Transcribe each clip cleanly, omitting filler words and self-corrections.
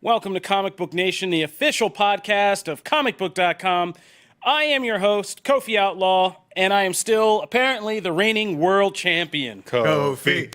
Welcome to Comic Book Nation, the official podcast of Comicbook.com. I am your host, Kofi Outlaw, and I am still, apparently, the reigning world champion. Kofi.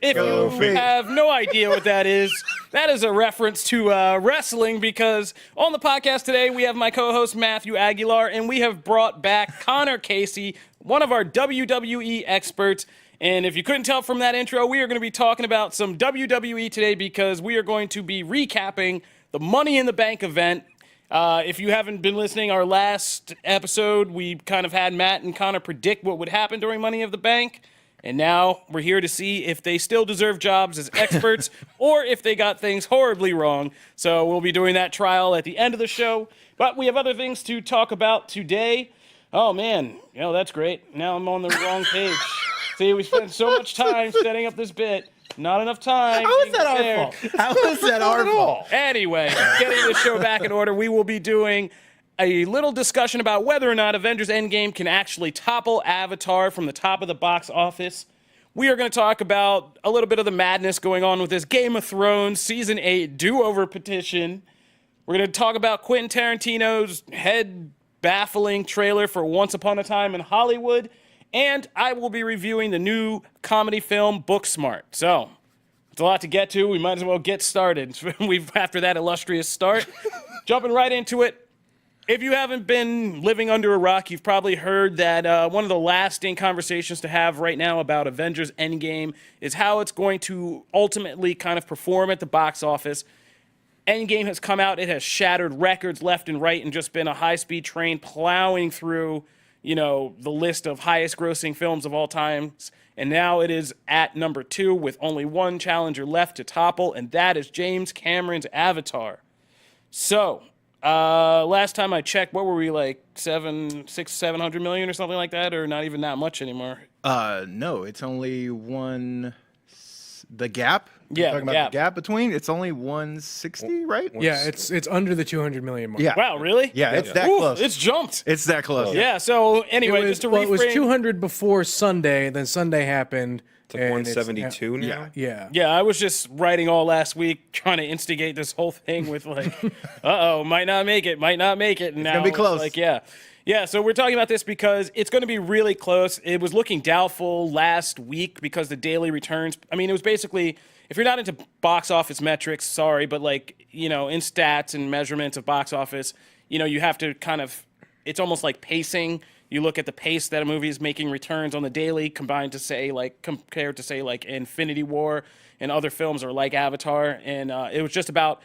If you have no idea what that is a reference to wrestling, because on the podcast today, we have my co-host, Matthew Aguilar, and we have brought back Connor Casey, one of our WWE experts. And if you couldn't tell from that intro, we are going to be talking about some WWE today because we are going to be recapping the Money in the Bank event. If you haven't been listening, our last episode, we kind of had Matt and Connor predict what would happen during Money in the Bank. And now we're here to see if they still deserve jobs as experts or if they got things horribly wrong. So we'll be doing that trial at the end of the show. But we have other things to talk about today. Oh, man. That's great. Now I'm on the wrong page. See, we spent so much time setting up this bit. Not enough time. How is that our fault? How is that our fault? Anyway, getting the show back in order, we will be doing a little discussion about whether or not Avengers Endgame can actually topple Avatar from the top of the box office. We are going to talk about a little bit of the madness going on with this Game of Thrones Season 8 do-over petition. We're going to talk about Quentin Tarantino's head-baffling trailer for Once Upon a Time in Hollywood. And I will be reviewing the new comedy film, Booksmart. So, it's a lot to get to. We might as well get started. After that illustrious start, jumping right into it. If you haven't been living under a rock, you've probably heard that one of the lasting conversations to have right now about Avengers Endgame is how it's going to ultimately kind of perform at the box office. Endgame has come out. It has shattered records left and right and just been a high-speed train plowing through the list of highest grossing films of all times. And now it is at number 2 with only one challenger left to topple, and that is James Cameron's Avatar. So, last time I checked, what were we, like 700 million or something like that, or not even that much anymore? No, it's only the gap. Yeah, talking about the gap between. It's only 160, right? Yeah, it's under the 200 million mark. Yeah. Wow, really? Yeah, it's that close. It's jumped. It's that close. Yeah. So anyway, just to reframe, it was 200 before Sunday. Then Sunday happened. It's like 172 now. Yeah. Yeah, I was just writing all last week trying to instigate this whole thing with like, might not make it. And now gonna be close. Like, yeah. So we're talking about this because it's going to be really close. It was looking doubtful last week because the daily returns. I mean, it was basically, if you're not into box office metrics, sorry, but like in stats and measurements of box office, you have to kind of, it's almost like pacing. You look at the pace that a movie is making returns on the daily compared to say like Infinity War and other films or like Avatar. And it was just about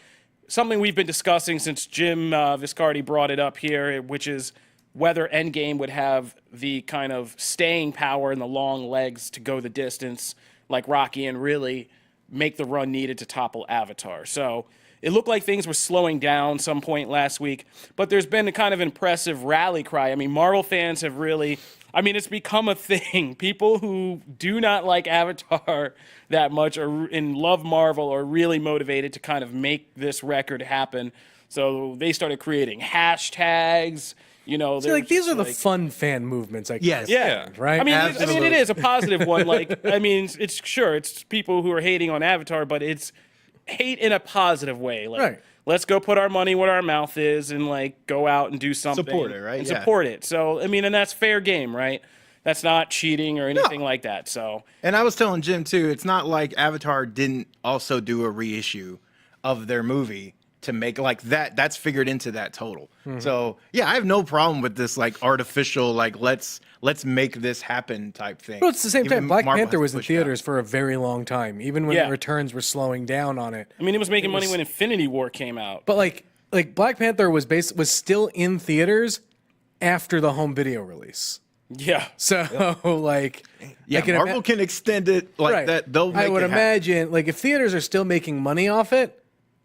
something we've been discussing since Jim Viscardi brought it up here, which is whether Endgame would have the kind of staying power and the long legs to go the distance like Rocky and really make the run needed to topple Avatar. So it looked like things were slowing down some point last week, but there's been a kind of impressive rally cry. I mean, Marvel fans have really, it's become a thing. People who do not like Avatar that much and love Marvel are really motivated to kind of make this record happen. So they started creating hashtags. These are the fun fan movements, I guess. Yeah. Right? It is a positive one. It's people who are hating on Avatar, but it's hate in a positive way. Like, right. Let's go put our money where our mouth is and go out and do something. Support it, right? And support it. So, and that's fair game, right? That's not cheating or anything like that. So, and I was telling Jim too, it's not like Avatar didn't also do a reissue of their movie to make that. That's figured into that total. Mm-hmm. So yeah, I have no problem with this artificial let's make this happen type thing. Well, it's the same time. Black Panther was in theaters out for a very long time, even when the returns were slowing down on it. It was making money when Infinity War came out. But like Black Panther was still in theaters after the home video release. Yeah. So Marvel can extend it like that. They'll make I would it imagine if theaters are still making money off it,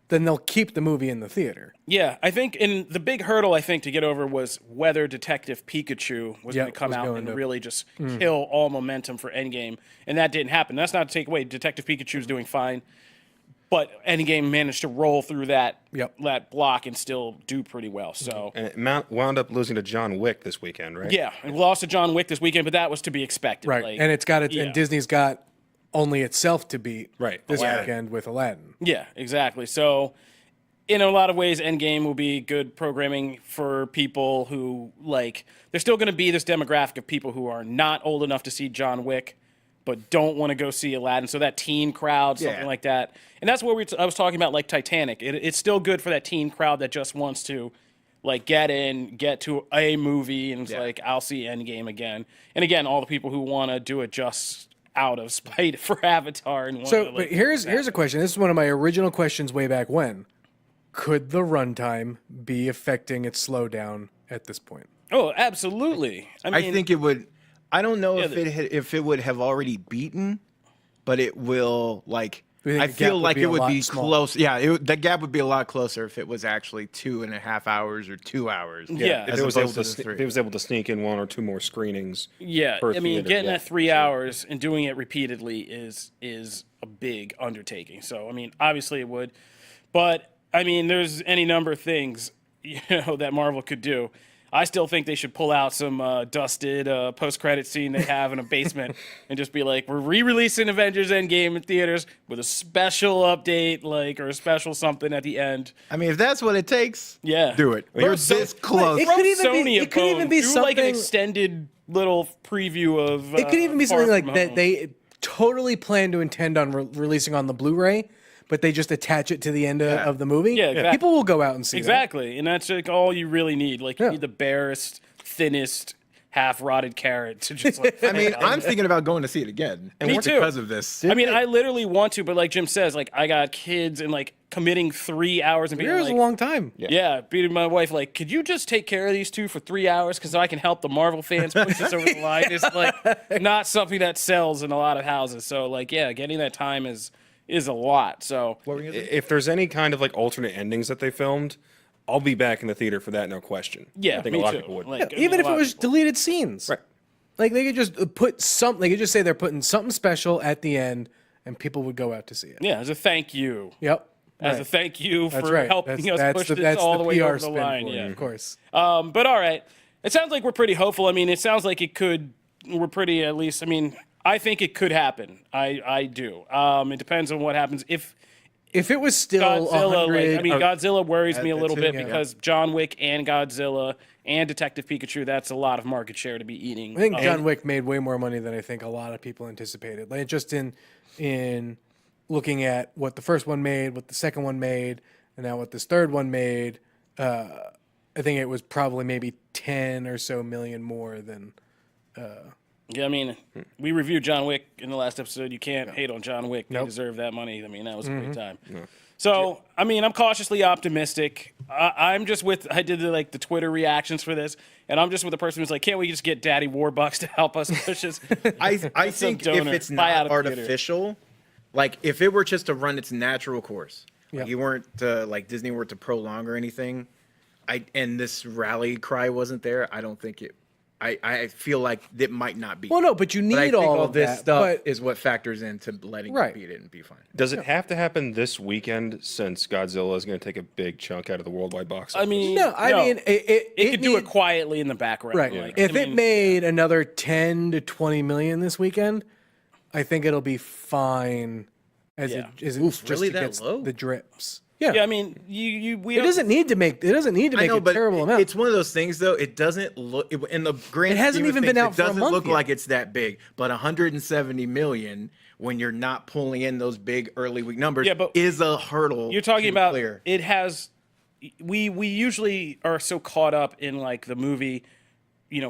then they'll keep the movie in the theater. Yeah, I think, and the big hurdle, to get over was whether Detective Pikachu was going to come out and really just kill all momentum for Endgame, and that didn't happen. That's not to take away. Detective Pikachu's doing fine, but Endgame managed to roll through that block and still do pretty well. So, and it wound up losing to John Wick this weekend, right? Yeah, it lost to John Wick this weekend, but that was to be expected. Right, and it's got it, and Disney's got only itself to beat Right, this Aladdin. weekend with Aladdin. Yeah, exactly. So, in a lot of ways, Endgame will be good programming for people who like. There's still going to be this demographic of people who are not old enough to see John Wick, but don't want to go see Aladdin. So that teen crowd, something Yeah. like that. And that's what I was talking about, like Titanic. It's still good for that teen crowd that just wants to, like, get to a movie, and it's like, I'll see Endgame again. And again, all the people who want to do it just out of spite for Avatar. And So, wanna, but here's a question. This is one of my original questions way back when. Could the runtime be affecting its slowdown at this point? Oh, absolutely. I mean, I think it would. I don't know Yeah, if it would have already beaten, but it will like. You think I the gap feel would like be it a would lot be smaller? close. Yeah, that gap would be a lot closer if it was actually 2.5 hours or 2 hours. Yeah. If as it was able opposed to, to the if it was able to sneak in 1 or 2 more screenings. yeah. per I mean, theater, getting yeah. that 3 hours and doing it repeatedly is a big undertaking. So, I mean, obviously it would, but I mean, there's any number of things that Marvel could do. I still think they should pull out some dusted post-credit scene they have in a basement and just be like, we're re-releasing Avengers Endgame in theaters with a special update, like, or a special something at the end. I mean, if that's what it takes, Yeah. do it. You're this close. It could even be- Sony it could even be do like an something- extended little preview of. It could even be Far something like From that Home. they totally plan to intend on releasing on the Blu-ray, but they just attach it to the end of the movie. Yeah, exactly. People will go out and see Exactly, and that's like all you really need. Like, you need the barest, thinnest, half-rotted carrot to just. Like, I mean, I'm thinking about going to see it again. Me just too. because of this. I mean, I literally want to, but like Jim says, like I got kids and like committing 3 hours and being It was like, a long time. yeah, beating my wife like, could you just take care of these two for 3 hours because I can help the Marvel fans push this over the line? It's like not something that sells in a lot of houses. So like, yeah, getting that time is a lot. So If there's any kind of like alternate endings that they filmed, I'll be back in the theater for that, no question. yeah, I think me a lot too. of people would. Like, Even a if it lot of was people. deleted scenes. Right. Like they could just put something. They could just say they're putting something special at the end, and people would go out to see it. Yeah, as a thank you. Yep. As Right. a thank you That's for right. helping us push this that's all the way PR over the spin line. for it, Yeah, of course. But all right, it sounds like we're pretty hopeful. I mean, it sounds like it could. We're pretty at least. I mean, I think it could happen. I do. It depends on what happens. If If it was still Godzilla, 100, like, I mean, Godzilla worries me a that little too, bit yeah. because John Wick and Godzilla and Detective Pikachu, that's a lot of market share to be eating. I think John Wick made way more money than I think a lot of people anticipated. Like just in looking at what the first one made, what the second one made, and now what this third one made, I think it was probably maybe 10 or so million more than. Yeah, I mean, we reviewed John Wick in the last episode. You can't hate on John Wick. They deserve that money. I mean, that was a great time. So, I mean, I'm cautiously optimistic. I'm just with, I did the Twitter reactions for this, and I'm just with the person who's like, can't we just get Daddy Warbucks to help us push this? I think if donor. it's Buy out not of theater. artificial, like if it were just to run its natural course, like Yeah. you weren't to, like Disney were to prolong or anything, and this rally cry wasn't there, I don't think it. I feel like it might not be. Well, no, but you need But I think all of this that. stuff but is what factors into letting Right. you beat it and be fine. Does it have to happen this weekend since Godzilla is going to take a big chunk out of the worldwide box office? I mean, no, I mean it could do it need- quietly in the background. Right. Like, If I it mean, made another 10 to 20 million this weekend, I think it'll be fine as Yeah. it Oof, just really that gets low? the drips. Yeah. yeah, I mean, we It doesn't need to make a terrible amount. It's one of those things, though. It doesn't look in the grand. It hasn't scheme of even been things, out for a It doesn't month look yet. like it's that big, but 170 million when you're not pulling in those big early week numbers Yeah, but is a hurdle. You're talking to about clear. it has. We usually are so caught up in like the movie,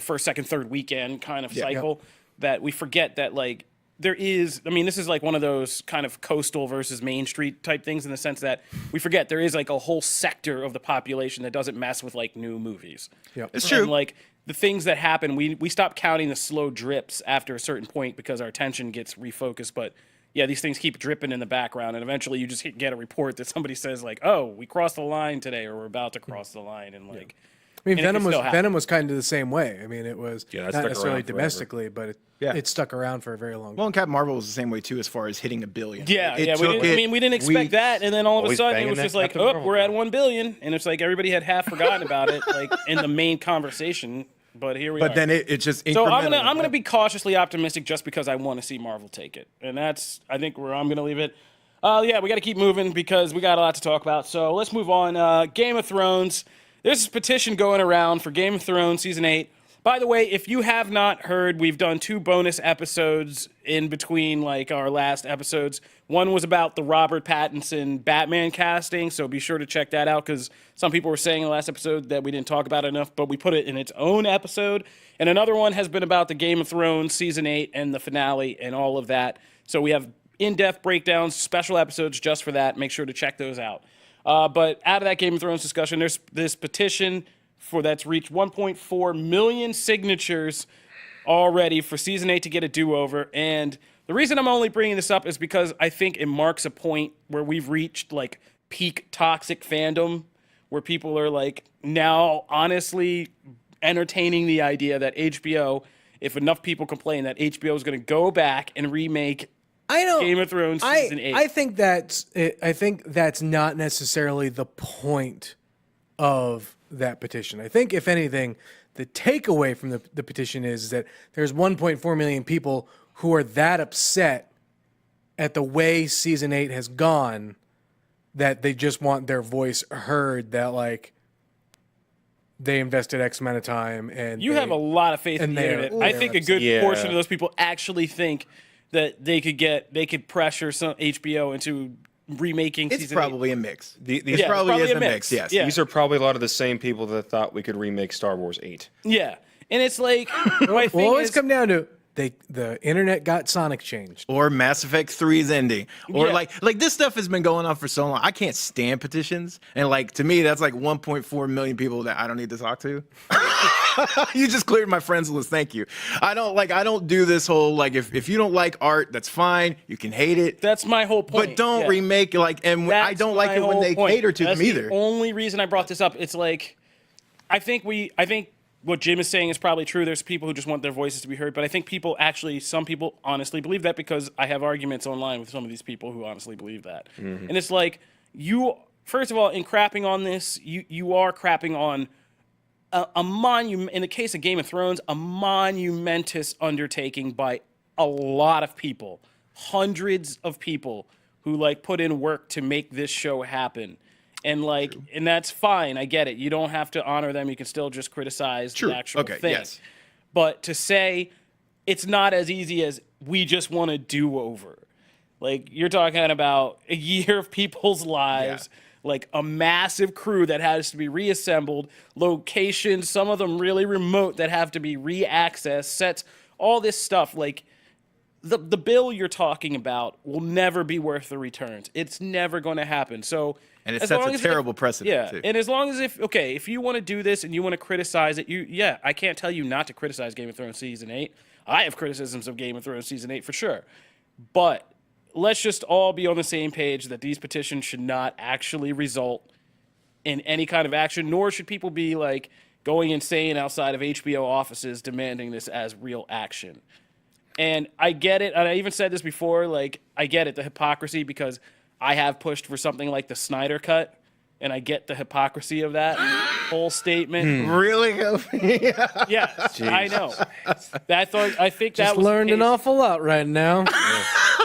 first, second, third weekend kind of cycle that we forget that like there is. I mean, this is like one of those kind of coastal versus Main Street type things in the sense that we forget there is like a whole sector of the population that doesn't mess with like new movies. Yep. It's And, true. like the things that happen, we stop counting the slow drips after a certain point because our attention gets refocused. But yeah, these things keep dripping in the background, and eventually you just get a report that somebody says like, "Oh, we crossed the line today," or "We're about to cross the line," and like. I mean, and it can still happen. Venom was kind of the same way. I mean, it was Yeah, that not stuck necessarily around forever. domestically, but it stuck around for a very long time. Well, and Captain Marvel was the same way too, as far as hitting 1 billion. Yeah, It yeah. took We didn't expect weeks. that, and then all of a Always sudden it banging was that just like, Captain "Oh, Marvel we're at drum. 1 billion," and it's like everybody had half forgotten about it, like in the main conversation. But here we are. But then it just So incrementally. I'm gonna be cautiously optimistic just because I want to see Marvel take it, and that's I think where I'm gonna leave it. Yeah, we got to keep moving because we got a lot to talk about. So let's move on. Game of Thrones. There's this petition going around for Game of Thrones season 8. By the way, if you have not heard, we've done 2 bonus episodes in between like our last episodes. One was about the Robert Pattinson Batman casting, so be sure to check that out because some people were saying in the last episode that we didn't talk about it enough, but we put it in its own episode. And another one has been about the Game of Thrones season 8 and the finale and all of that. So we have in-depth breakdowns, special episodes just for that. Make sure to check those out. But out of that Game of Thrones discussion, there's this petition that's reached 1.4 million signatures already for season 8 to get a do-over. And the reason I'm only bringing this up is because I think it marks a point where we've reached like peak toxic fandom, where people are like now honestly entertaining the idea that HBO, if enough people complain, that HBO is going to go back and remake Game of Thrones season 8. I think that's not necessarily the point of that petition. I think, if anything, the takeaway from the petition is that there's 1.4 million people who are that upset at the way season 8 has gone that they just want their voice heard, that like they invested X amount of time. And you have a lot of faith in the internet. I think a good portion of those people actually think that they could pressure some HBO into remaking season 8. It's probably a mix. It's probably a mix. Yes. Yeah. These are probably a lot of the same people that thought we could remake Star Wars 8. Yeah. And it's like, my thing will always is, come down to the internet got Sonic changed. Or Mass Effect 3's ending. Or Yeah. like this stuff has been going on for so long. I can't stand petitions. And like to me, that's like 1.4 million people that I don't need to talk to. You just cleared my friends list. Thank you. I don't do this whole like if you don't like art, that's fine. You can hate it. that's my whole point. But don't remake like and I That's don't like my it when whole they point. cater to That's them either. the only reason I brought this up. It's like, I think what Jim is saying is probably true. There's people who just want their voices to be heard, but I think some people honestly believe that because I have arguments online with some of these people who honestly believe that. And it's like, first of all, in crapping on this, you are crapping on a monument, in the case of Game of Thrones, a monumentous undertaking by a lot of people, hundreds of people who like put in work to make this show happen. And like, and that's fine. I get it. You don't have to honor them. You can still just criticize the actual thing. Yes. But to say it's not as easy as we just want a do-over. Like, you're talking about a year of people's lives, like a massive crew that has to be reassembled, locations, some of them really remote that have to be re-accessed, sets, all this stuff. Like, the bill you're talking about will never be worth the returns. It's never going to happen. So, And it as sets long a as terrible precedent. Yeah, too. and as long as if you want to do this and you want to criticize it, I can't tell you not to criticize Game of Thrones season 8. I have criticisms of Game of Thrones season 8 for sure, but let's just all be on the same page that these petitions should not actually result in any kind of action, nor should people be like going insane outside of HBO offices demanding this as real action. And I get it, and I even said this before, like, I get it, the hypocrisy, because I have pushed for something like the Snyder Cut, and I get the hypocrisy of that whole statement. Really? Yes, I know. I think that Just was the learned an case. awful lot right now.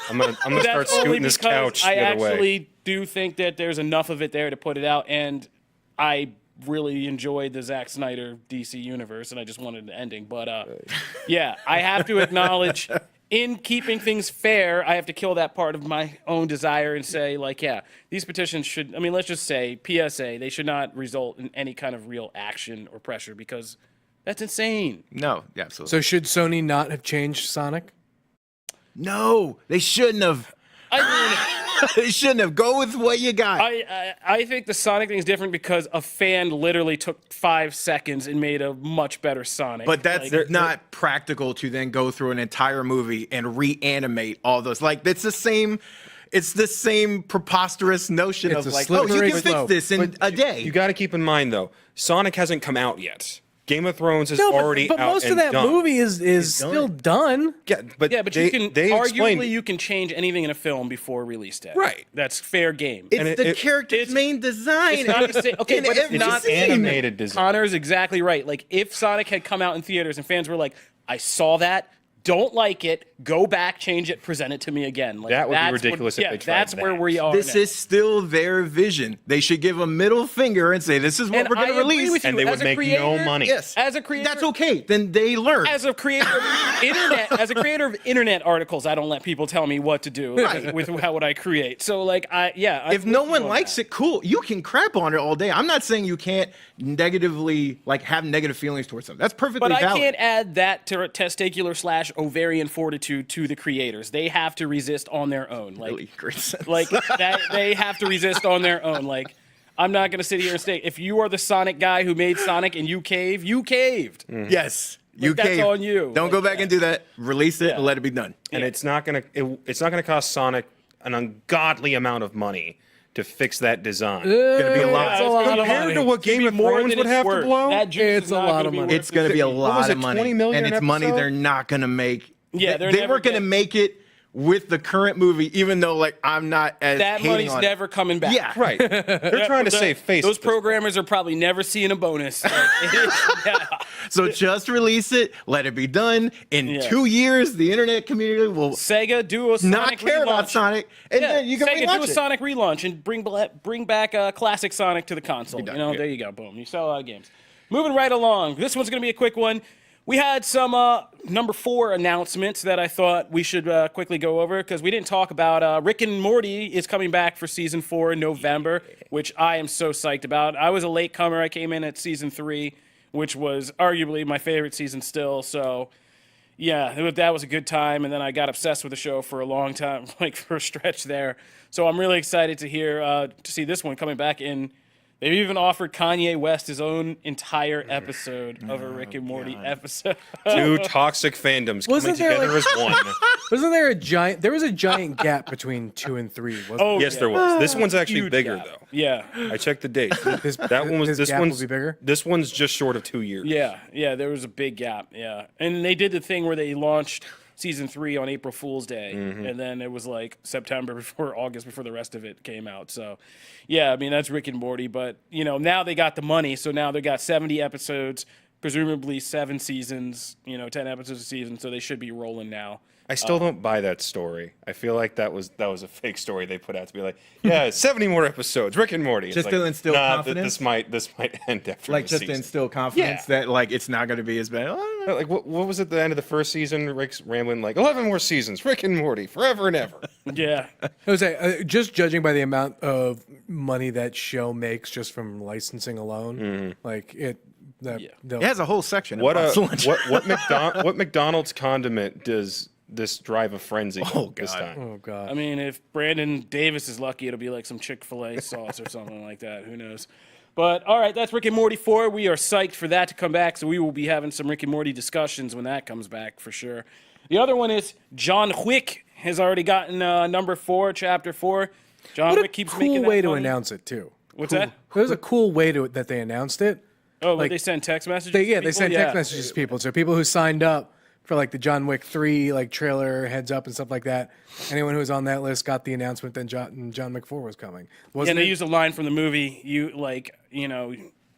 I'm gonna start That's only scooting this because couch I the other way. actually do think that there's enough of it there to put it out, and I really enjoyed the Zack Snyder DC universe, and I just wanted an ending. But yeah, I have to acknowledge, in keeping things fair, I have to kill that part of my own desire and say, like, yeah, these petitions should, I mean, let's just say, PSA, they should not result in any kind of real action or pressure, because that's insane. No, absolutely. So should Sony not have changed Sonic? No, they shouldn't have. I mean, They shouldn't have. Go with what you got. I think the Sonic thing is different because a fan literally took 5 seconds and made a much better Sonic. But that's Like, not practical to then go through an entire movie and reanimate all those. Like it's the same preposterous notion It's of a like, oh, you slippery can fix slope. this in a day. You got to keep in mind though, Sonic hasn't come out yet. Game of Thrones is No, already but out most and of that done. movie is still done. Yeah, but Yeah, but they, you can they explained arguably you can change anything in a film before release day. Right. That's fair game. It's the character's it's- main design. It's not the same. Okay, in but it's every not scene. animated design. Connor's exactly right. Like if Sonic had come out in theaters and fans were like, "I saw that, don't like it, go back, change it, present it to me again." Like That would be that's ridiculous if they tried that's where that. we are. This now. is still their vision. They should give a middle finger and say, "This is what And we're going I to agree release." with you. and they As would a make creator, no money. Yes, As a creator, that's okay. Then they learn. As a creator of internet, internet articles, I don't let people tell me what to do with how what I create. So like, If no one likes it, cool. You can crap on it all day. I'm not saying you can't negatively have negative feelings towards them. That's perfectly but I valid. can't add that to testicular/ovarian fortitude to the creators. They have to resist on their own. Like, Really great sense. like that, they have to resist on their own. Like, I'm not gonna sit here and say if you are the Sonic guy who made Sonic and you caved, you caved. Yes, you that's cave. on you. Don't go back and do that. Release it Yeah. and let it be done. And it's not gonna cost Sonic an ungodly amount of money to fix that design. Gonna be a lot. It's a lot of Compared money. to what It's gonna Game be of more Thrones than would it's have worth. to blow, That juice It's is a not lot gonna of be money. worth It's going to be a was lot it, of money, 20 million and an it's money episode? they're not going to make. Yeah, they're they never weren't going to getting- make it with the current movie, even though I'm not as That hating money's on never coming back. Yeah, right? They're trying to save face. Those at this point. programmers are probably never seeing a bonus. Yeah. So just release it, let it be done. In Yeah. 2 years, the internet community will Sega do a Sonic not care about relaunch. Sonic, and Yeah, then you can Sega do relaunch a it. Sonic relaunch and bring back classic Sonic to the console. done, You know, yeah. there you go. Boom. You sell a lot of games. Moving right along. This one's going to be a quick one. We had some number 4 announcements that I thought we should quickly go over because we didn't talk about. Rick and Morty is coming back for season 4 in November, which I am so psyched about. I was a latecomer. I came in at season 3, which was arguably my favorite season still. So, yeah, that was a good time. And then I got obsessed with the show for a long time, like for a stretch there. So I'm really excited to hear to see this one coming back in. They've even offered Kanye West his own entire episode of a Rick and Morty episode. 2 toxic fandoms coming Wasn't there, together like- as one. Wasn't there a giant? There was a giant gap between 2 and 3. Wasn't Oh, Yes, yeah. there was. This one's actually Huge bigger gap. though. Yeah. I checked the date. This- That one was. this This gap will one's be bigger? This one's just short of 2 years. Yeah, there was a big gap. Yeah, and they did the thing where they launched season 3 on April Fool's Day, and then it was like September before August before the rest of it came out. So, yeah, I mean that's Rick and Morty, but now they got the money, so now they got 70 episodes, presumably 7 seasons, 10 episodes a season, so they should be rolling now. I still don't buy that story. I feel like that was a fake story they put out to be like, yeah, 70 more episodes, Rick and Morty. It's Just like, to instill nah, confidence? This might end after Like the just to season. instill confidence that it's not going to be as bad. Like what was at the end of the first season? Rick's rambling like 11 more seasons, Rick and Morty, forever and ever. Yeah, I was like, just judging by the amount of money that show makes just from licensing alone, like it. It has a whole section. What about lunch. what McDonald's condiment does this drive a frenzy this God. time? Oh god. I mean, if Brandon Davis is lucky, it'll be like some Chick-fil-A sauce or something like that. Who knows? But all right, that's Rick and Morty 4. We are psyched for that to come back, so we will be having some Rick and Morty discussions when that comes back for sure. The other one is John Wick has already gotten number 4, chapter 4. John What a Wick keeps making cool that way to money. announce it too. What's that? It was a cool way that they announced it. Oh, like, they send text messages. They to people? sent text messages to people. So people who signed up for like the John Wick 3 like trailer heads up and stuff like that. Anyone who was on that list got the announcement that John Wick 4 was coming. And they use a line from the movie.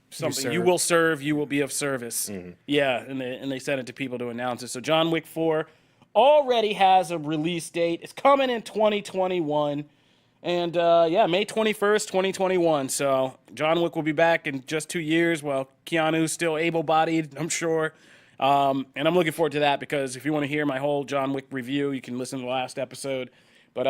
Something. You will serve. You will be of service. Yeah, and they sent it to people to announce it. So John Wick 4 already has a release date. It's coming in 2021. And May 21st, 2021. So John Wick will be back in just 2 years. Well, Keanu's still able-bodied, I'm sure. And I'm looking forward to that because if you want to hear my whole John Wick review, you can listen to the last episode. But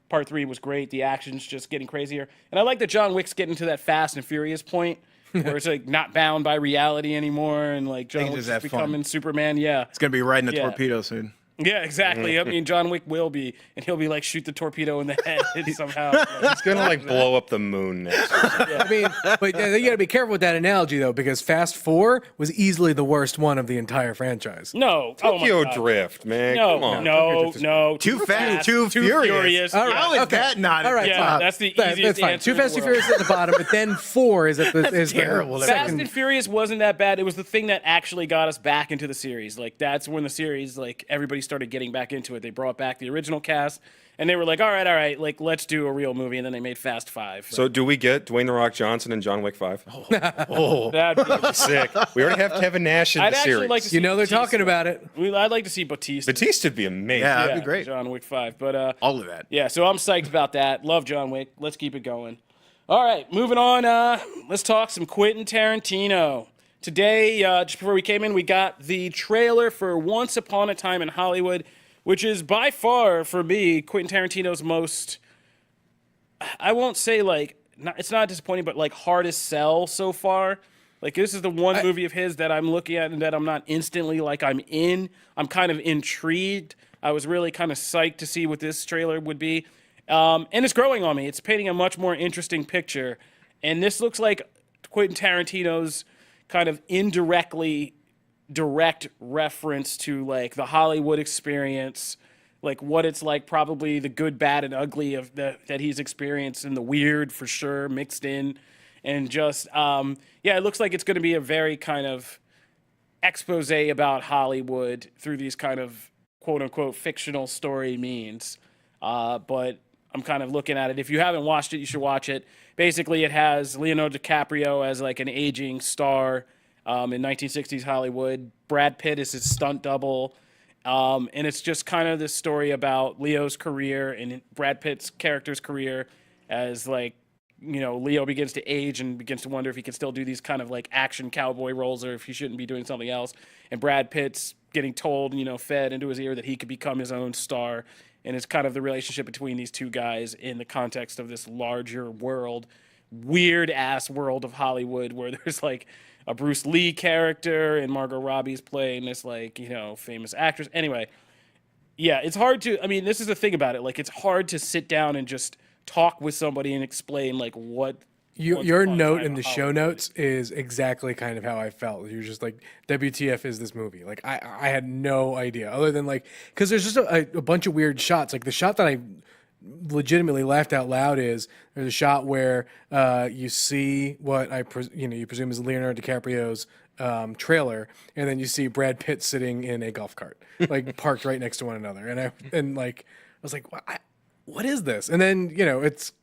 part 3 was great. The action's just getting crazier. And I like that John Wick's getting to that Fast and Furious point where it's like not bound by reality anymore. And like John Things Wick's just have fun. becoming Superman. Yeah. It's going to be riding a Yeah. torpedo soon. Yeah, exactly. I mean, John Wick will be, and he'll be like, shoot the torpedo in the head somehow. He's gonna like blow up the moon next. I mean, but you got to be careful with that analogy though, because Fast 4 was easily the worst one of the entire franchise. No, Tokyo Drift, man. Come on. No. Too fast, too furious. All right, How is okay. that not? All right, Yeah, fine. that's the That's easiest fine. answer Too Fast in and the world. Furious at the bottom, but then 4 is at the terrible. second. Fast and Furious wasn't that bad. It was the thing that actually got us back into the series. Like, that's when the series, like, everybody started getting back into it. They brought back the original cast, and they were like, all right, like, let's do a real movie, and then they made Fast 5. So do we get Dwayne The Rock Johnson and John Wick 5? That'd be Sick. We already have Kevin Nash in I'd the actually series. like to see You know they're Batista. talking about it. I'd like to see Batista. Batista'd be amazing. Yeah, that'd be great. John Wick 5. But, All of that. yeah, so I'm psyched about that. Love John Wick. Let's keep it going. All right, moving on. Let's talk some Quentin Tarantino. Today, just before we came in, we got the trailer for Once Upon a Time in Hollywood, which is by far, for me, Quentin Tarantino's most, I won't say like, it's not disappointing, but like hardest sell so far. Like, this is the one movie of his that I'm looking at and that I'm not instantly like I'm in. I'm kind of intrigued. I was really kind of psyched to see what this trailer would be. And it's growing on me. It's painting a much more interesting picture. And this looks like Quentin Tarantino's kind of indirectly direct reference to like the Hollywood experience, like what it's like, probably the good, bad, and ugly of that he's experienced, and the weird for sure mixed in. And just, it looks like it's going to be a very kind of expose about Hollywood through these kind of quote unquote fictional story means. But I'm kind of looking at it. If you haven't watched it, you should watch it. Basically, it has Leonardo DiCaprio as like an aging star in 1960s Hollywood. Brad Pitt is his stunt double. And it's just kind of this story about Leo's career and Brad Pitt's character's career as like, you know, Leo begins to age and begins to wonder if he can still do these kind of like action cowboy roles or if he shouldn't be doing something else. And Brad Pitt's getting told, you know, fed into his ear that he could become his own star. And it's kind of the relationship between these two guys in the context of this larger world, weird ass world of Hollywood where there's like a Bruce Lee character and Margot Robbie's playing this like, you know, famous actress. Anyway, yeah, it's hard to, I mean, this is the thing about it. Like, it's hard to sit down and just talk with somebody and explain like what Your note in the show notes is exactly kind of how I felt. You're just like, WTF is this movie? Like, I had no idea other than like, because there's just a bunch of weird shots. Like the shot that I legitimately laughed out loud is there's a shot where you see what you presume is Leonardo DiCaprio's trailer, and then you see Brad Pitt sitting in a golf cart, like parked right next to one another, and I was like, what is this? And then it's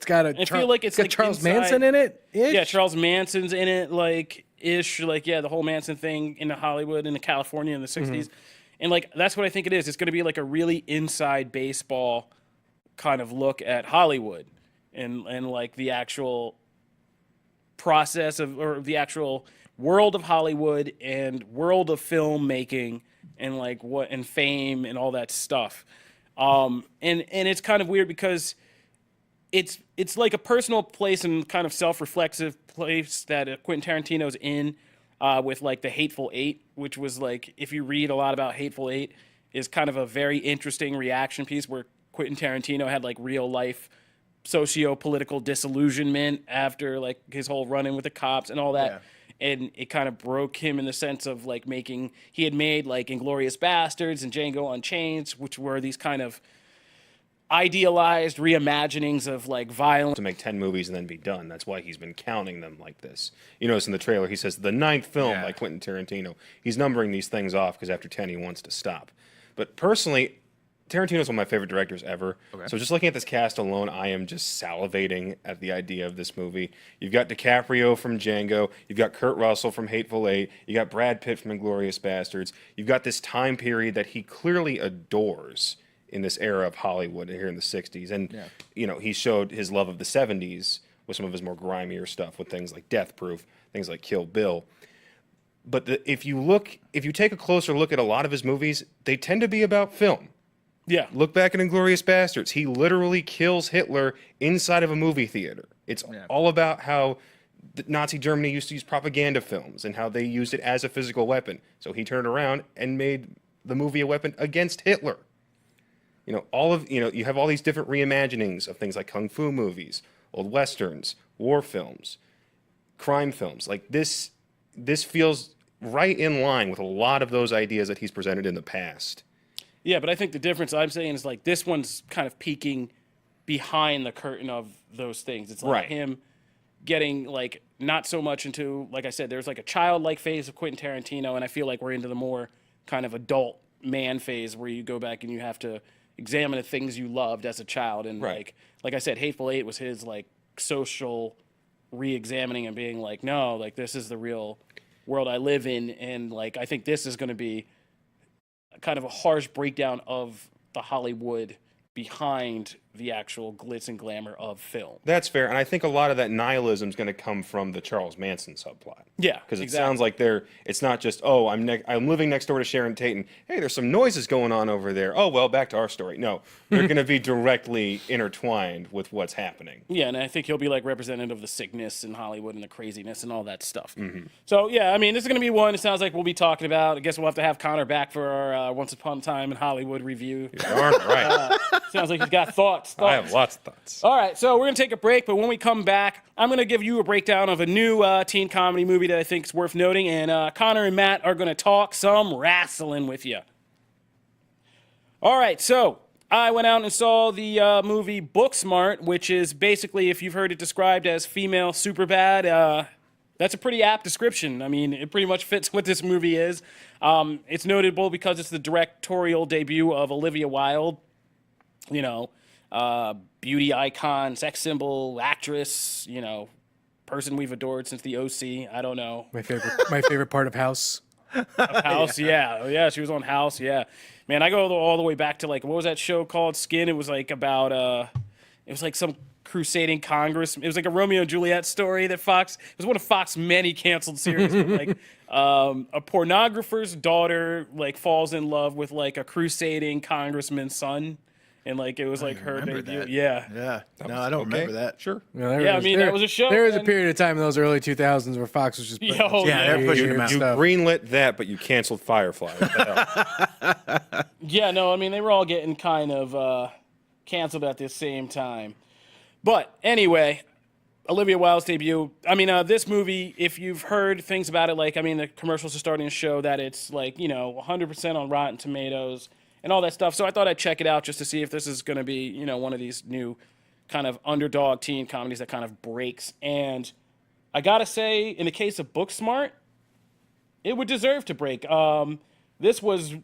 got I feel like it's got like Charles inside- Manson in it. Yeah, Charles Manson's in it, like ish, like the whole Manson thing in Hollywood in California in the '60s, and like that's what I think it is. It's going to be like a really inside baseball kind of look at Hollywood, and like the actual process of or the actual world of Hollywood and world of filmmaking and like what and fame and all that stuff. And it's kind of weird because it's like a personal place and kind of self-reflexive place that Quentin Tarantino's in with like The Hateful Eight, which was like, if you read a lot about Hateful Eight, is kind of a very interesting reaction piece where Quentin Tarantino had like real life socio-political disillusionment after like his whole run-in with the cops and all that. Yeah. And it kind of broke him in the sense of like he had made like Inglourious Bastards and Django Unchained, which were these kind of idealized reimaginings of like violence. To make 10 movies and then be done. That's why he's been counting them like this. You notice in the trailer, he says the 9th film by Quentin Tarantino. He's numbering these things off because after 10, he wants to stop. But personally, Tarantino's one of my favorite directors ever. Okay. So just looking at this cast alone, I am just salivating at the idea of this movie. You've got DiCaprio from Django. You've got Kurt Russell from Hateful Eight. You got Brad Pitt from Inglourious Bastards. You've got this time period that he clearly adores in this era of Hollywood here in the 60s. And, he showed his love of the 70s with some of his more grimier stuff with things like Death Proof, things like Kill Bill. But if you take a closer look at a lot of his movies, they tend to be about film. Yeah. Look back at Inglourious Bastards. He literally kills Hitler inside of a movie theater. It's all about how Nazi Germany used to use propaganda films and how they used it as a physical weapon. So he turned around and made the movie a weapon against Hitler. You have all these different reimaginings of things like kung fu movies, old westerns, war films, crime films. Like this feels right in line with a lot of those ideas that he's presented in the past. Yeah, but I think the difference I'm saying is like this one's kind of peeking behind the curtain of those things. It's like Right. him getting like not so much into, like I said, there's like a childlike phase of Quentin Tarantino, and I feel like we're into the more kind of adult man phase where you go back and you have to examine the things you loved as a child. And Right. like I said, Hateful Eight was his like social re-examining and being like, no, like this is the real world I live in. And like I think this is going to be kind of a harsh breakdown of the Hollywood behind the actual glitz and glamour of film. That's fair, and I think a lot of that nihilism is going to come from the Charles Manson subplot. Yeah, because it exactly. sounds like it's not just, oh, I'm living next door to Sharon Tate, and hey, there's some noises going on over there. Oh, well, back to our story. No, they're going to be directly intertwined with what's happening. Yeah, and I think he'll be like representative of the sickness in Hollywood and the craziness and all that stuff. So yeah, I mean, this is going to be one. It sounds like we'll be talking about. I guess we'll have to have Connor back for our Once Upon a Time in Hollywood review. Darn right. Sounds like he's got thoughts. I have lots of thoughts. All right, so we're going to take a break, but when we come back, I'm going to give you a breakdown of a new teen comedy movie that I think is worth noting, and Connor and Matt are going to talk some wrestling with you. All right, so I went out and saw the movie Booksmart, which is basically, if you've heard it described as female Superbad, that's a pretty apt description. I mean, it pretty much fits what this movie is. It's notable because it's the directorial debut of Olivia Wilde, beauty icon, sex symbol, actress, person we've adored since the OC. I don't know. My favorite part of House. House, yeah, she was on House, yeah. Man, I go all the way back to like, what was that show called? Skin. It was like about it was like some crusading Congress. It was like a Romeo and Juliet story that Fox. It was one of Fox's many canceled series. But like a pornographer's daughter like falls in love with like a crusading congressman's son. And like it was like her remember debut. that. Yeah. Yeah. No, I don't remember that. Sure. That was a show. There was a man. period of time in those early 2000s where Fox was just putting Yo, Yeah, they're pushing them out. You stuff. greenlit that, but you canceled Firefly. What the hell? Yeah, no, I mean, they were all getting kind of canceled at the same time. But anyway, Olivia Wilde's debut. I mean, this movie, if you've heard things about it, like, I mean, the commercials are starting to show that it's like, 100% on Rotten Tomatoes and all that stuff. So I thought I'd check it out just to see if this is going to be, one of these new kind of underdog teen comedies that kind of breaks. And I got to say, in the case of Booksmart, it would deserve to break. This was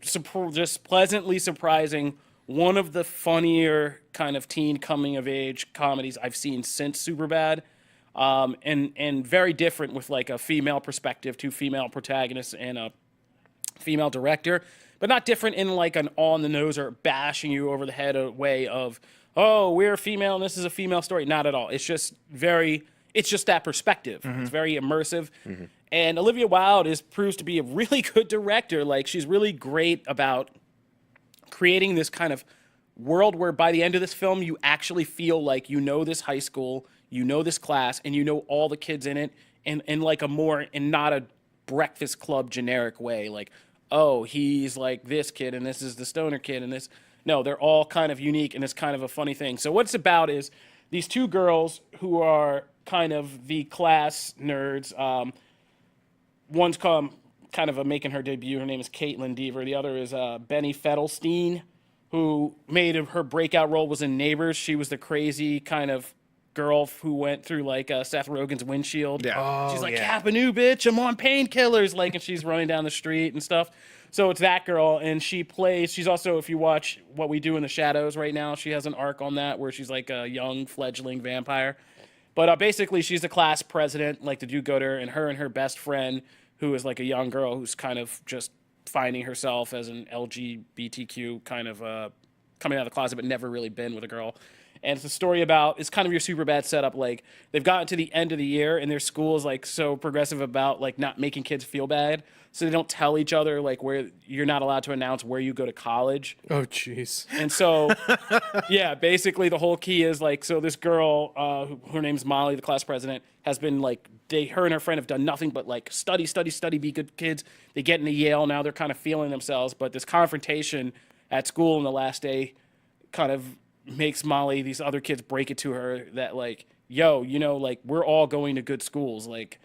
just pleasantly surprising. One of the funnier kind of teen coming-of-age comedies I've seen since Superbad. And very different with like a female perspective, two female protagonists and a female director. But not different in like an on-the-nose or bashing you over the head way of, oh, we're female and this is a female story. Not at all. It's just that perspective. It's very immersive. And Olivia Wilde proves to be a really good director. Like, she's really great about creating this kind of world where by the end of this film, you actually feel like you know this high school, you know this class, and you know all the kids in it in like and not a Breakfast Club generic way. Like, oh, he's like this kid and this is the stoner kid and this. No, they're all kind of unique and it's kind of a funny thing. So what it's about is these two girls who are kind of the class nerds. One's kind of making her debut. Her name is Caitlin Deaver. The other is Benny Fettelstein, who made her breakout role was in Neighbors. She was the crazy kind of girl who went through like Seth Rogen's windshield. Yeah. She's like, Capanu, bitch, I'm on painkillers. Like, and she's running down the street and stuff. So it's that girl, and she's also, if you watch What We Do in the Shadows right now, she has an arc on that where she's like a young fledgling vampire. But basically, she's the class president, like the do-gooder, and her best friend, who is like a young girl who's kind of just finding herself as an LGBTQ kind of coming out of the closet, but never really been with a girl. And it's a story about, it's kind of your Superbad setup. Like, they've gotten to the end of the year, and their school is, like, so progressive about, like, not making kids feel bad. So they don't tell each other, like, where you're not allowed to announce where you go to college. Oh, jeez. And so, yeah, basically the whole key is, like, so this girl, her name's Molly, the class president, has been, like, her and her friend have done nothing but, like, study, be good kids. They get into Yale, now they're kind of feeling themselves. But this confrontation at school on the last day kind of makes Molly, these other kids, break it to her that, like, yo, you know, like, we're all going to good schools. Like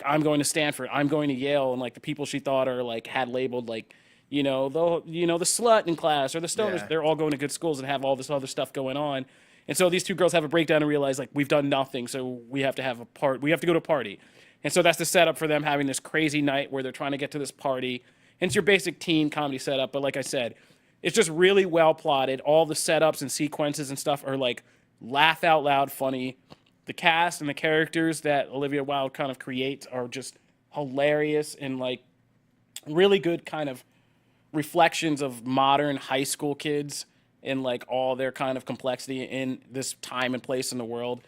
I'm going to Stanford, I'm going to Yale, and, like, the people she thought are, like, had labeled, like, the slut in class or the stoners, they're all going to good schools and have all this other stuff going on. And so these two girls have a breakdown and realize, like, we've done nothing, so we have to have we have to go to a party. And so that's the setup for them having this crazy night where they're trying to get to this party. And it's your basic teen comedy setup, but like I said, it's just really well plotted. All the setups and sequences and stuff are, like, laugh out loud funny. The cast and the characters that Olivia Wilde kind of creates are just hilarious and, like, really good kind of reflections of modern high school kids and, like, all their kind of complexity in this time and place in the world.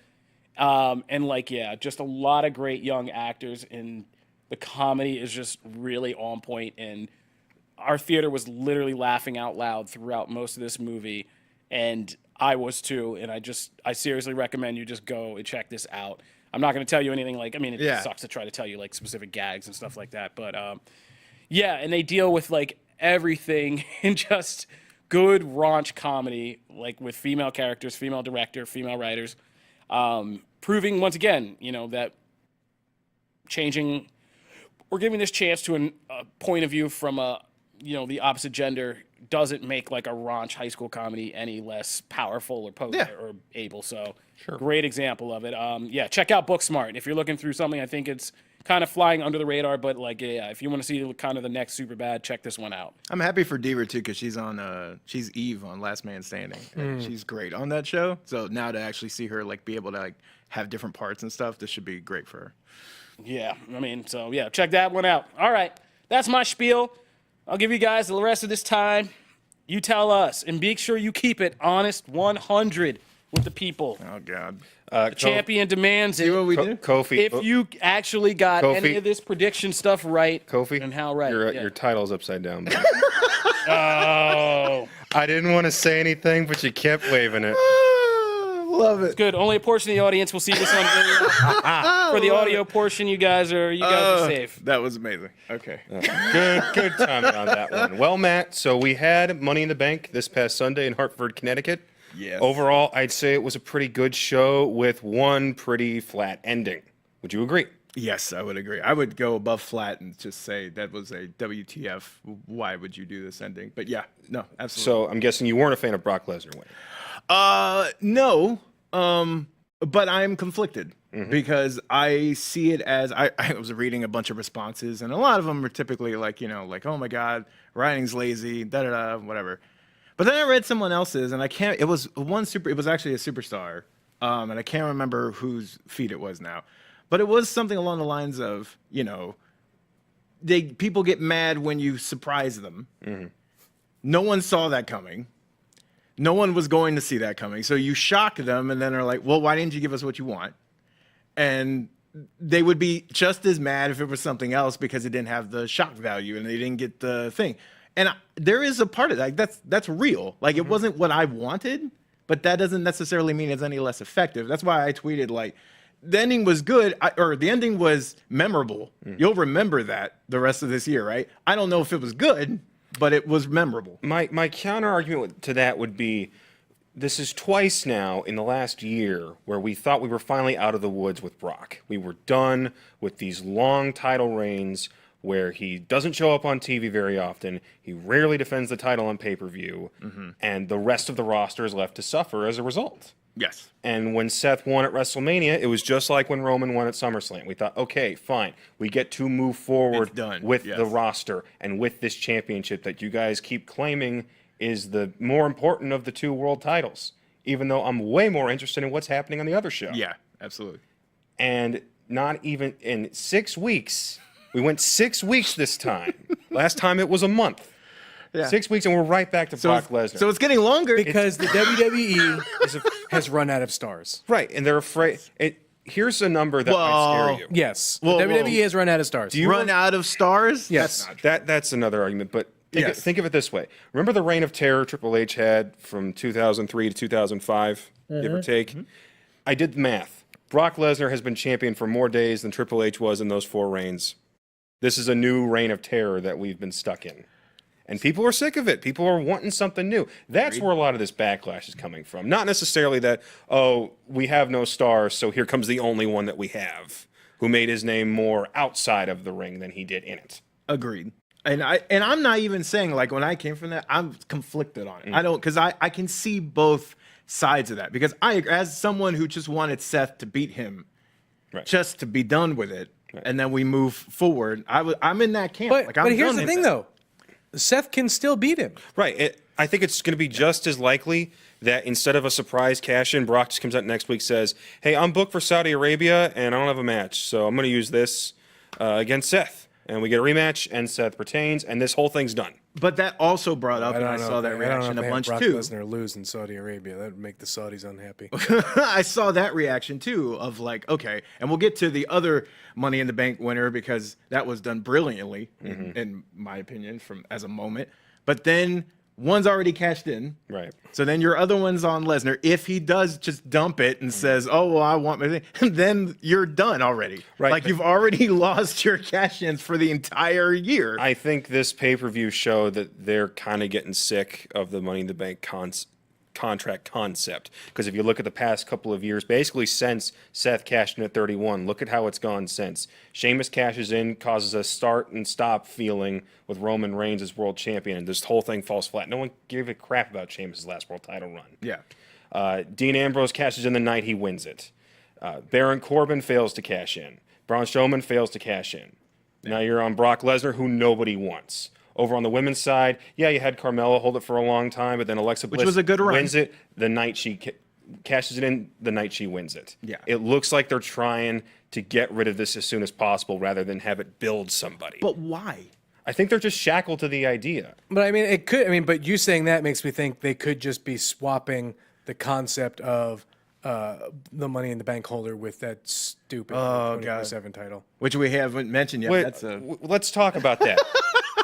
And, like, yeah, just a lot of great young actors, and the comedy is just really on point. And our theater was literally laughing out loud throughout most of this movie, and I was too. And I seriously recommend you just go and check this out. I'm not going to tell you anything, like, I mean, it sucks to try to tell you, like, specific gags and stuff like that, but yeah, and they deal with, like, everything in just good raunch comedy, like, with female characters, female director, female writers, proving once again, that changing or giving this chance to a point of view from the opposite gender doesn't make, like, a raunch high school comedy any less powerful or potent or able. So great example of it. Check out Booksmart if you're looking through something. I think it's kind of flying under the radar, but, like, if you want to see kind of the next Superbad, check this one out. I'm happy for Deaver too, because she's Eve on Last Man Standing, and she's great on that show. So now to actually see her, like, be able to, like, have different parts and stuff, this should be great for her. Yeah, I mean, so yeah, check that one out. All right, that's my spiel. I'll give you guys the rest of this time. You tell us, and make sure you keep it honest 100 with the people. Oh God. The champion demands it. See what we do? Kofi. If you actually got any of this prediction stuff right, Kofi, and how right. Your title's upside down. Oh. I didn't want to say anything, but you kept waving it. Love it. Good. Only a portion of the audience will see this on video. For the audio portion, you guys are safe. That was amazing. Okay. Good timing on that one. Well, Matt, so we had Money in the Bank this past Sunday in Hartford, Connecticut. Yes. Overall, I'd say it was a pretty good show with one pretty flat ending. Would you agree? Yes, I would agree. I would go above flat and just say that was a WTF. Why would you do this ending? But yeah, no, absolutely. So I'm guessing you weren't a fan of Brock Lesnar winning. No. But I'm conflicted because I see it as I was reading a bunch of responses, and a lot of them are typically like, like, oh my God, writing's lazy, whatever. But then I read someone else's, and it was actually a superstar. And I can't remember whose feed it was now, but it was something along the lines of, people get mad when you surprise them. Mm-hmm. No one saw that coming. No one was going to see that coming. So you shock them and then are like, well, why didn't you give us what you want? And they would be just as mad if it was something else because it didn't have the shock value and they didn't get the thing. And there is a part of that. That's real. Like, it wasn't what I wanted, but that doesn't necessarily mean it's any less effective. That's why I tweeted, like, the ending was good, or the ending was memorable. You'll remember that the rest of this year, right? I don't know if it was good, but it was memorable. My counter argument to that would be, this is twice now in the last year where we thought we were finally out of the woods with Brock. We were done with these long title reigns where he doesn't show up on TV very often. He rarely defends the title on pay-per-view, and the rest of the roster is left to suffer as a result. Yes. And when Seth won at WrestleMania, it was just like when Roman won at SummerSlam. We thought, okay, fine. We get to move forward with the roster and with this championship that you guys keep claiming is the more important of the two world titles, even though I'm way more interested in what's happening on the other show. Yeah, absolutely. And not even in 6 weeks. We went 6 weeks this time. Last time it was a month. Yeah. 6 weeks, and we're right back to Brock Lesnar. So it's getting longer. Because the WWE It's has run out of stars. Right, and they're afraid. Here's a number that might scare you. Yes, Whoa, WWE has run out of stars. Do you Run out of stars? Yes. That's another argument, but Yes. think of it this way. Remember the reign of terror Triple H had from 2003 to 2005, give or take? I did the math. Brock Lesnar has been champion for more days than Triple H was in those 4 reigns. This is a new reign of terror that we've been stuck in. And people are sick of it. People are wanting something new. That's where a lot of this backlash is coming from. Not necessarily that, oh, we have no stars, so here comes the only one that we have, who made his name more outside of the ring than he did in it. Agreed. And I'm not even saying, like, when I came from that, I'm conflicted on it. I don't, because I can see both sides of that. Because as someone who just wanted Seth to beat him, just to be done with it, and then we move forward, I'm in that camp. But here's the thing, though. Seth can still beat him. Right. I think it's going to be just as likely that instead of a surprise cash-in, Brock just comes out next week, says, hey, I'm booked for Saudi Arabia, and I don't have a match, so I'm going to use this against Seth. And we get a rematch, and Seth retains, and this whole thing's done. But that also brought up, and I know saw if that they- I reaction don't know a if bunch Brock too. Lesnar lose in Saudi Arabia. That would make the Saudis unhappy. I saw that reaction too of like, okay, and we'll get to the other Money in the Bank winner because that was done brilliantly, in my opinion, from as a moment. But then one's already cashed in. Right. So then your other one's on Lesnar. If he does just dump it and says, oh, well, I want my thing, then you're done already. Right. Like you've already lost your cash-ins for the entire year. I think this pay-per-view showed that they're kind of getting sick of the Money in the Bank contract concept. Because if you look at the past couple of years, basically since Seth cashed in at 31, look at how it's gone since. Sheamus cashes in, causes a start and stop feeling with Roman Reigns as world champion, and this whole thing falls flat. No one gave a crap about Sheamus' last world title run. Yeah. Dean Ambrose cashes in the night he wins it. Baron Corbin fails to cash in. Braun Strowman fails to cash in. Now you're on Brock Lesnar, who nobody wants. Over on the women's side, yeah, you had Carmella hold it for a long time, but then Alexa Bliss was a good run. wins it the night she cashes it in, the night she wins it. Yeah. It looks like they're trying to get rid of this as soon as possible rather than have it build somebody. But why? I think they're just shackled to the idea. But I mean, it could. I mean, but you saying that makes me think they could just be swapping the concept of the Money in the Bank holder with that stupid 24/7 title. Which we haven't mentioned yet. Wait, let's talk about that.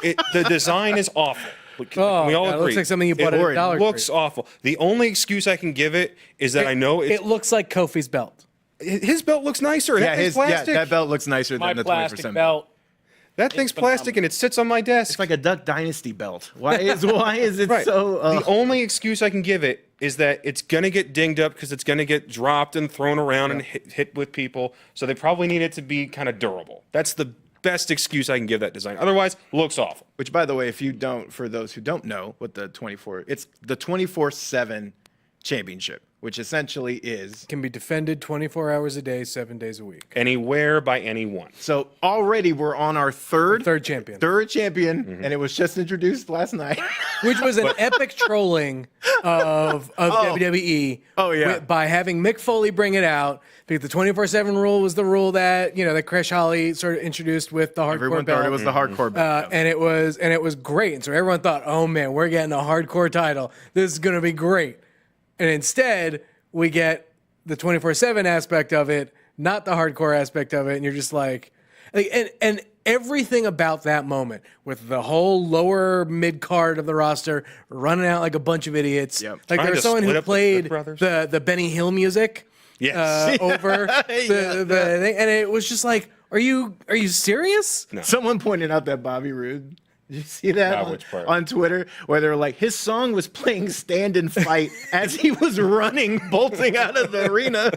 The design is awful. Oh, we all God, it agree. looks like something you bought at a Dollar It looks Tree. awful. The only excuse I can give it is that I know It looks like Kofi's belt. his belt looks nicer. Yeah, That thing's plastic. that belt looks nicer My than the 24/7 plastic belt. That thing's plastic and it sits on my desk. It's like a Duck Dynasty belt. Why is it Right. so? The only excuse I can give it is that it's going to get dinged up because it's going to get dropped and thrown around and hit with people. So they probably need it to be kind of durable. That's the best excuse I can give that design. Otherwise, looks awful. Which, by the way, for those who don't know what it's the 24/7 championship, which essentially is. Can be defended 24 hours a day, 7 days a week. Anywhere by anyone. So already we're on our third champion. and it was just introduced last night. Which was an epic trolling of WWE. Oh, yeah. By having Mick Foley bring it out. Because the 24/7 rule was the rule that, that Crash Holly sort of introduced with the hardcore Everyone belt. thought it was the hardcore belt. And it was great. And so everyone thought, oh man, we're getting a hardcore title. This is going to be great. And instead, we get the 24/7 aspect of it, not the hardcore aspect of it. And you're just like and everything about that moment with the whole lower mid card of the roster running out like a bunch of idiots. Yep. Like Trying there was to someone split who up the played brothers. the Benny Hill music. Yes. Over the thing. And it was just like, are you serious? No. Someone pointed out that Bobby Roode. Did you see that Which part? on Twitter? Where they're like, his song was playing Stand and Fight as he was running, bolting out of the arena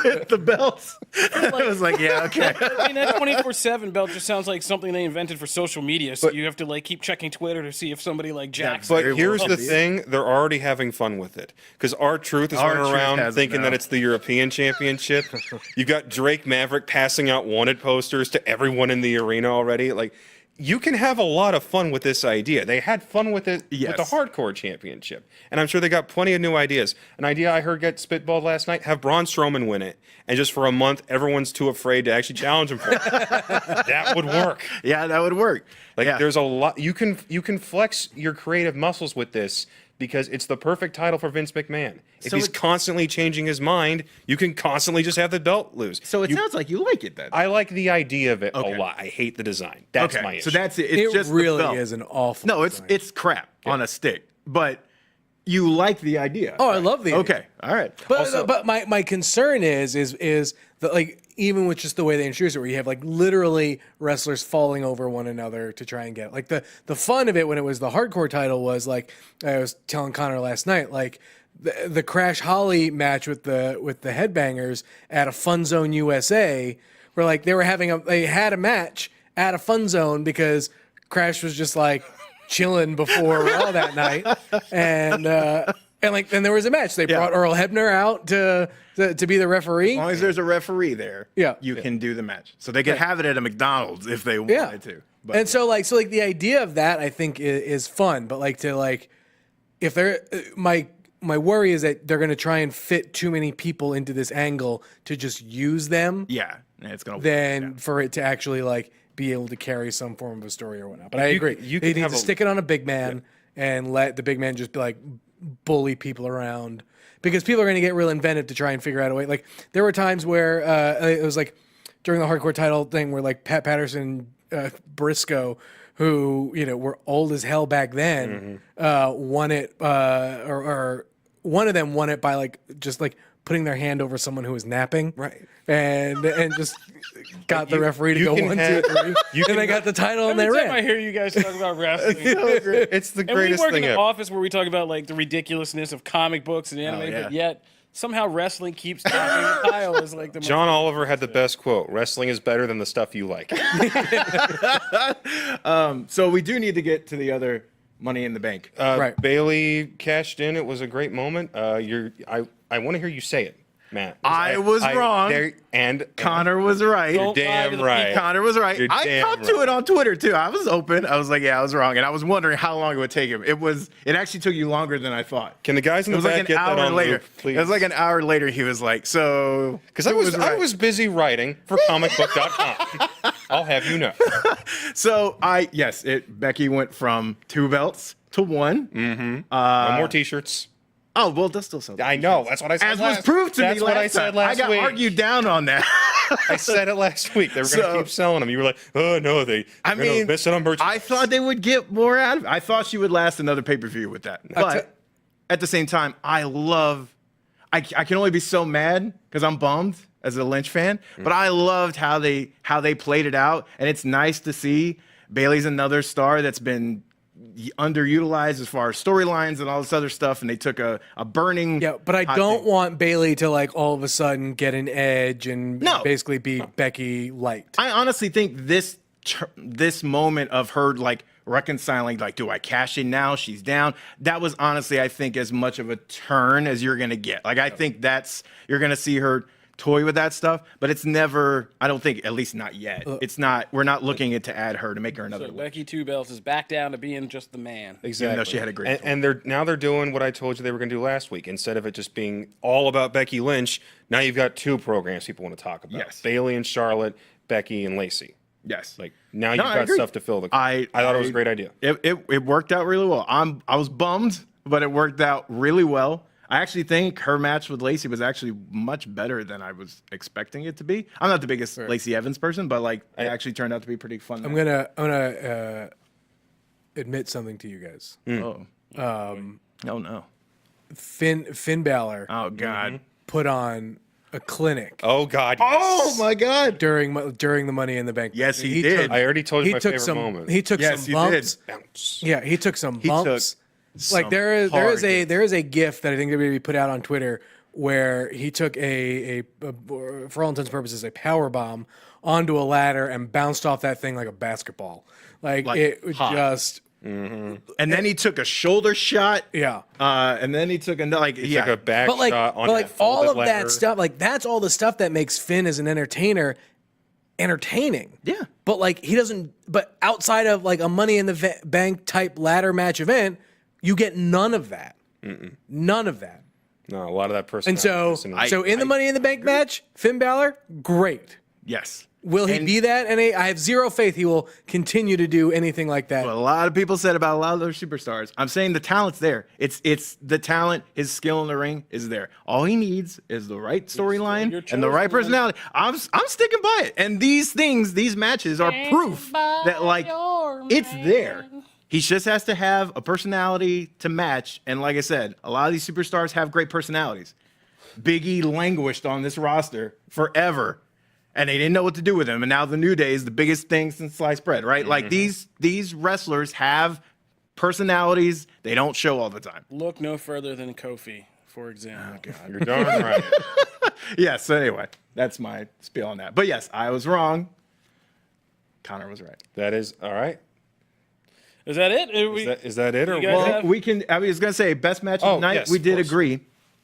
with the belts. I was like, yeah, okay. I mean, that 24/7 belt just sounds like something they invented for social media. So you have to keep checking Twitter to see if somebody jacks. But Very here's well the be. thing, they're already having fun with it. Because R-Truth is running R-Truth around has it thinking now. that it's the European Championship. You got Drake Maverick passing out wanted posters to everyone in the arena already. Like, you can have a lot of fun with this idea. They had fun with it with Yes. the Hardcore Championship. And I'm sure they got plenty of new ideas. An idea I heard get spitballed last night, have Braun Strowman win it. And just for a month, everyone's too afraid to actually challenge him for it. That would work. Yeah, that would work. Like yeah. there's a lot you can flex your creative muscles with this because it's the perfect title for Vince McMahon. If So he's it's- constantly changing his mind, you can constantly just have the belt lose. So it sounds like you like it then. I like the idea of it Okay. a lot. I hate the design. That's my okay, issue. so that's it. It's It just the really belt. is an awful. No, it's crap on a stick, but you like the idea. Oh, I love the idea. Okay, all right. But my concern is that, like, even with just the way they introduce it, where you have like literally wrestlers falling over one another to try and get it. Like the fun of it when it was the hardcore title was, like, I was telling Connor last night, like the Crash Holly match with the Headbangers at a Fun Zone USA, where like they had a match at a Fun Zone because Crash was just like chilling before Raw that night, and then there was a match. They brought Earl Hebner out to be the referee. As long as there's a referee there, Yeah. you can do the match. So they could have it at a McDonald's if they Yeah. wanted to. But And so like the idea of that, I think, is fun, but like if they're my worry is that they're going to try and fit too many people into this angle to just use them, yeah, it's gonna. than for it to actually like be able to carry some form of a story or whatnot. But I You- agree. you They can need have to a- stick it on a big man and let the big man just be like bully people around, because people are going to get real inventive to try and figure out a way. Like there were times where it was like during the hardcore title thing where like Pat Patterson, Briscoe, who were old as hell back then, won it, or one of them won it by like just like putting their hand over someone who was napping, Right. and just got the referee to you go can 1, have- 2, 3, you and they can- got the title and they Every time I ran. hear you guys talk about wrestling, It's the and we greatest work in thing an ever. office where we talk about like the ridiculousness of comic books and anime, yeah. but yet somehow wrestling keeps topping the pile as like the most. John Oliver had the best quote: "Wrestling is better than the stuff you like." So we do need to get to the other Money in the Bank. Right. Bailey cashed in. It was a great moment. I want to hear you say it, Matt. I was wrong. And Connor was right. Don't lie to damn the right. people. Connor was right. You're I damn talked to right. it on Twitter too. I was open. I was like, yeah, I was wrong, and I was wondering how long it would take him. It actually took you longer than I thought. Can the guys in It the was like back an get that hour on later. loop, please? It was like an hour later. He was like, so Because I who was right? busy writing for Comicbook.com. I'll have you know. So Becky went from 2 belts to 1. No more T-shirts. Oh well, that's still so. I know. That's what I said. As was last- proved to That's me what last I said time. last I got week. argued down on that. I said it last week. They were going to So- keep selling them. You were like, "Oh no, they're miss it on merchandise." I thought they would get more out of it. I thought she would last another pay-per-view with that. But at the same time, I can only be so mad because I'm bummed as a Lynch fan, but I loved how they played it out, and it's nice to see Bailey's another star that's been underutilized as far as storylines and all this other stuff, and they took a burning. Yeah, but I hot don't thing. want Bailey to like all of a sudden get an edge and No. basically be Becky light. I honestly think this moment of her like reconciling, like, do I cash in now? She's down. That was honestly, I think, as much of a turn as you're gonna get. Like, I think you're gonna see her toy with that stuff, but it's never. I don't think, at least not yet. It's not. We're not looking at to add her to make her another. So win. Becky Two Belts is back down to being just the man. Exactly. Even though she had a great and they're doing what I told you they were going to do last week. Instead of it just being all about Becky Lynch, now you've got 2 programs people want to talk about: Yes. Bailey and Charlotte, Becky and Lacey. Yes. Like now you've No, I got agree. stuff to fill the. I thought it was a great idea. It worked out really well. I was bummed, but it worked out really well. I actually think her match with Lacey was actually much better than I was expecting it to be. I'm not the biggest Lacey Evans person, but like it actually turned out to be pretty fun. I'm gonna admit something to you guys. Oh no. Finn Balor Oh god. put on a clinic Oh God! Oh my god. during the Money in the Bank. Yes, he did. took- I already told you he my took favorite some. moment. He took Yes, some you did. bumps. Bounce. Yeah, he took some He bumps. took Like some there is hard a GIF that I think maybe put out on Twitter where he took a for all intents and purposes a power bomb onto a ladder and bounced off that thing like a basketball. Like it was hot. just And then he took a shoulder shot. yeah. And then he took another like Took a back But like, shot on but like that all folded of that ladder. stuff, like that's all the stuff that makes Finn as an entertainer entertaining. Yeah. But like he doesn't. But outside of like a Money in the Bank type ladder match event, you get none of that. None of that. No, a lot of that person. And so in the Money in the Bank match, Finn Balor, great. Yes. Will he be that? And I have zero faith he will continue to do anything like that. What a lot of people said about a lot of those superstars. I'm saying the talent's there. It's the talent, his skill in the ring is there. All he needs is the right storyline and the right personality. I'm sticking by it. And these matches are proof that like it's there. He just has to have a personality to match. And like I said, a lot of these superstars have great personalities. Big E languished on this roster forever. And they didn't know what to do with him. And now the New Day is the biggest thing since sliced bread, right? Like these wrestlers have personalities they don't show all the time. Look no further than Kofi, for example. God, you're darn right. Yes, so anyway, that's my spiel on that. But yes, I was wrong. Connor was right. That is all right. Is that it? Is that it? Or guys what? have- We can, I was going to say, best match of the night, yes, we of did course. agree.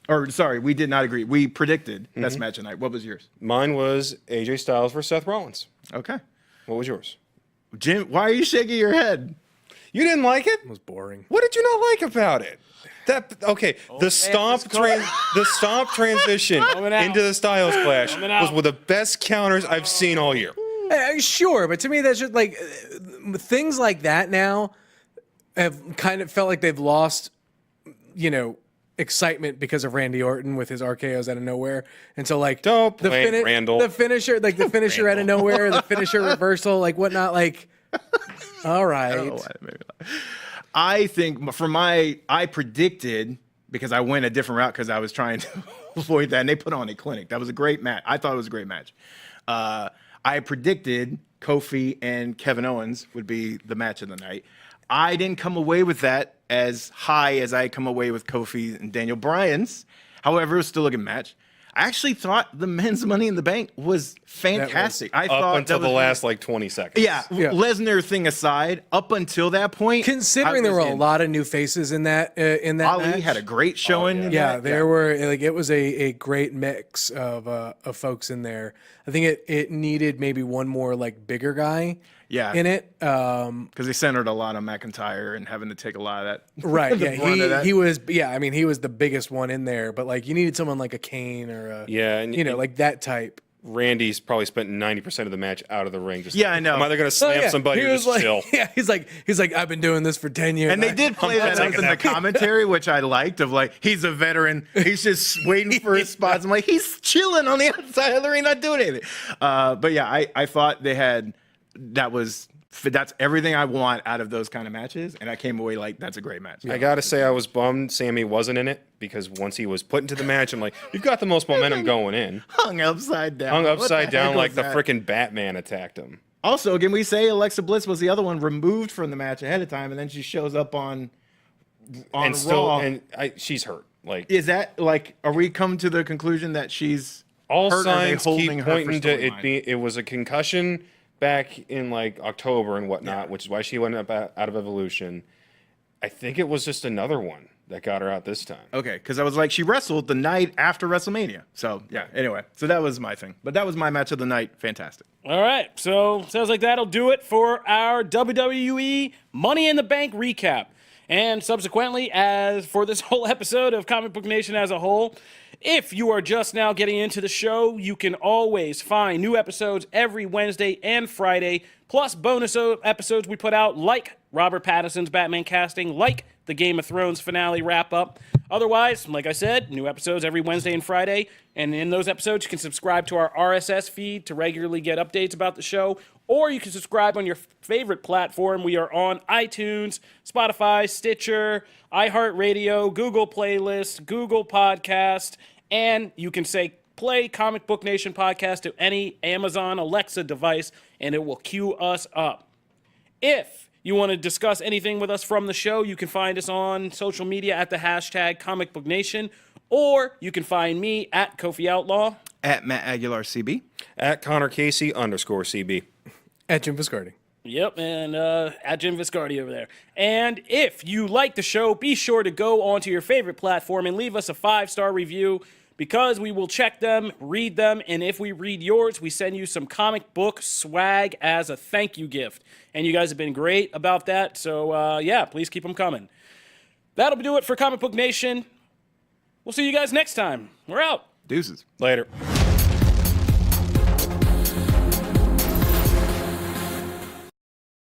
Or, sorry, we did not agree. We predicted best match of the night. What was yours? Mine was AJ Styles versus Seth Rollins. Okay. What was yours? Jim, why are you shaking your head? You didn't like it? It was boring. What did you not like about it? The stomp transition Coming out. into the Styles Clash Coming out. was one of the best counters I've seen all year. Sure, but to me, that's just like things like that now have kind of felt like they've lost, excitement because of Randy Orton with his RKOs out of nowhere. And so, like, Don't blame Randall. the finisher, like the finisher out of nowhere, the finisher reversal, like whatnot, like, all right. Oh, I think I predicted, because I went a different route because I was trying to avoid that, and they put on a clinic. That was a great match. I thought it was a great match. I predicted Kofi and Kevin Owens would be the match of the night. I didn't come away with that as high as I come away with Kofi and Daniel Bryan's. However, it was still a good match. I actually thought the men's Money in the Bank was fantastic. I thought Up until that the was last like 20 seconds. Yeah, Lesnar thing aside, up until that point, Considering there were a lot of new faces in that Ali match. had a great showing. in Yeah, that. there were like it was a great mix of folks in there. I think it needed maybe one more like bigger guy. Yeah. In it, because they centered a lot on McIntyre and having to take a lot of that. right? the Yeah, brunt of that. he was. Yeah, I mean, he was the biggest one in there. But like, you needed someone like a Kane or a and like that type. Randy's probably spent 90% of the match out of the ring. Just Yeah, I know. I'm either going to slam somebody He or was just like, chill. yeah, he's like, I've been doing this for 10 years. And they did play that up in the commentary, which I liked, of like, he's a veteran. He's just waiting for his spots. I'm like, he's chilling on the outside of the ring, not doing anything. But yeah, I thought they had, that's everything I want out of those kind of matches. And I came away like, that's a great match. I got to say I was bummed Sammy wasn't in it because once he was put into the match, I'm like, you've got the most momentum going in. Hung upside down. Hung What the upside down heck like was the that? freaking Batman attacked him. Also, can we say Alexa Bliss was the other one removed from the match ahead of time, and then she shows up on And still, Raw? she's hurt. Like, Is that like? Are we come to the conclusion that she's all hurt, or are they signs holding keep her for pointing to it storyline? it was a concussion back in like October and whatnot, which is why she went up out of Evolution. I think it was just another one that got her out this time. Okay, because I was like, she wrestled the night after WrestleMania. So yeah. Anyway, so that was my thing, but that was my match of the night. Fantastic. All right, so sounds like that'll do it for our WWE Money in the Bank recap. And subsequently, as for this whole episode of Comic Book Nation as a whole, if you are just now getting into the show, you can always find new episodes every Wednesday and Friday, plus bonus episodes we put out, like Robert Pattinson's Batman casting, like the Game of Thrones finale wrap-up. Otherwise, like I said, new episodes every Wednesday and Friday, and in those episodes, you can subscribe to our RSS feed to regularly get updates about the show, or you can subscribe on your favorite platform. We are on iTunes, Spotify, Stitcher, iHeartRadio, Google Playlist, Google Podcast, and you can say play Comic Book Nation podcast to any Amazon Alexa device, and it will queue us up. If you want to discuss anything with us from the show, you can find us on social media at the hashtag Comic Book Nation, or you can find me at Kofi Outlaw. At Matt Aguilar CB. At Connor Casey _CB. At Jim Viscardi. Yep, and at Jim Viscardi over there. And if you like the show, be sure to go onto your favorite platform and leave us a 5-star review, because we will check them, read them, and if we read yours, we send you some comic book swag as a thank you gift. And you guys have been great about that, so yeah, please keep them coming. That'll do it for Comic Book Nation. We'll see you guys next time. We're out. Deuces. Later.